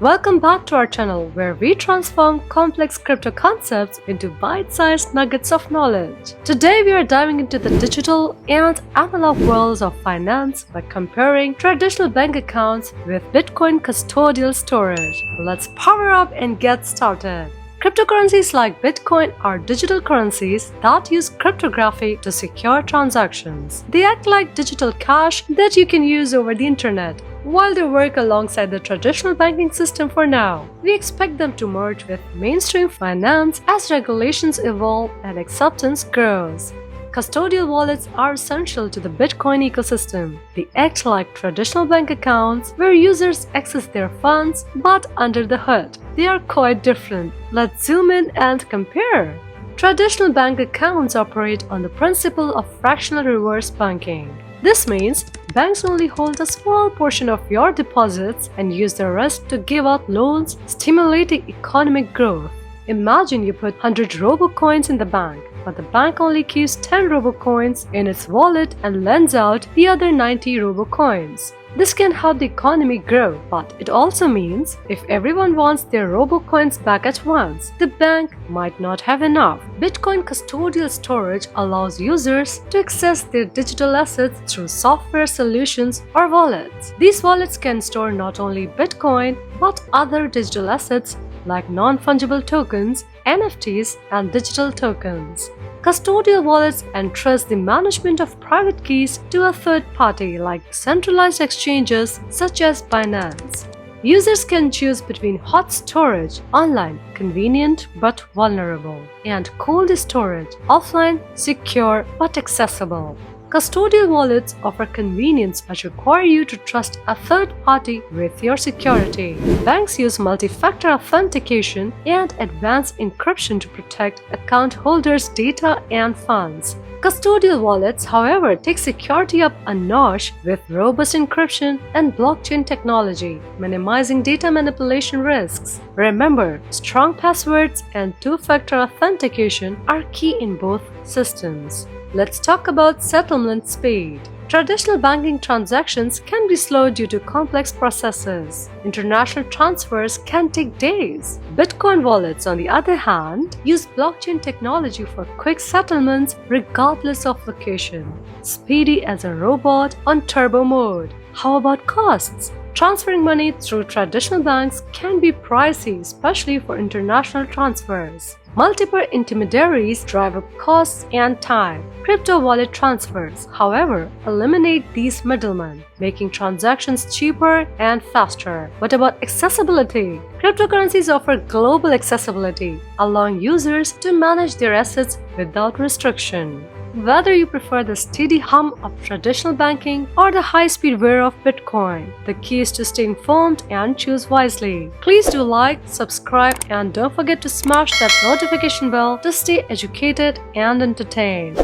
Welcome back to our channel where we transform complex crypto concepts into bite-sized nuggets of knowledge. Today we are diving into the digital and analog worlds of finance by comparing traditional bank accounts with Bitcoin custodial storage. Let's power up and get started. Cryptocurrencies like Bitcoin are digital currencies that use cryptography to secure transactions. They act like digital cash that you can use over the internet. While they work alongside the traditional banking system for now, we expect them to merge with mainstream finance as regulations evolve and acceptance grows. Custodial wallets are essential to the Bitcoin ecosystem. They act like traditional bank accounts where users access their funds, but under the hood, they are quite different. Let's zoom in and compare. Traditional bank accounts operate on the principle of fractional reverse banking. This means banks only hold a small portion of your deposits and use the rest to give out loans, stimulating economic growth. Imagine you put 100 RoboCoins in the bank, but the bank only keeps 10 RoboCoins in its wallet and lends out the other 90 RoboCoins. This can help the economy grow, but it also means if everyone wants their RoboCoins back at once, the bank might not have enough. Bitcoin custodial storage allows users to access their digital assets through software solutions or wallets. These wallets can store not only Bitcoin, but other digital assets like non-fungible tokens, NFTs, and digital tokens. Custodial wallets entrust the management of private keys to a third party like centralized exchanges such as Binance. Users can choose between hot storage, online, convenient but vulnerable, and cold storage, offline, secure but accessible. Custodial wallets offer convenience but require you to trust a third party with your security. Banks use multi-factor authentication and advanced encryption to protect account holders' data and funds. Custodial wallets, however, take security up a notch with robust encryption and blockchain technology, minimizing data manipulation risks. Remember, strong passwords and two-factor authentication are key in both systems. Let's talk about settlement speed. Traditional banking transactions can be slow due to complex processes. International transfers can take days. Bitcoin wallets, on the other hand, use blockchain technology for quick settlements regardless of location. Speedy as a robot on turbo mode. How about costs? Transferring money through traditional banks can be pricey, especially for international transfers. Multiple intermediaries drive up costs and time. Crypto wallet transfers, however, eliminate these middlemen, making transactions cheaper and faster. What about accessibility? Cryptocurrencies offer global accessibility, allowing users to manage their assets without restriction. Whether you prefer the steady hum of traditional banking or the high-speed whir of Bitcoin, the key is to stay informed and choose wisely. Please do like, subscribe, and don't forget to smash that notification bell to stay educated and entertained.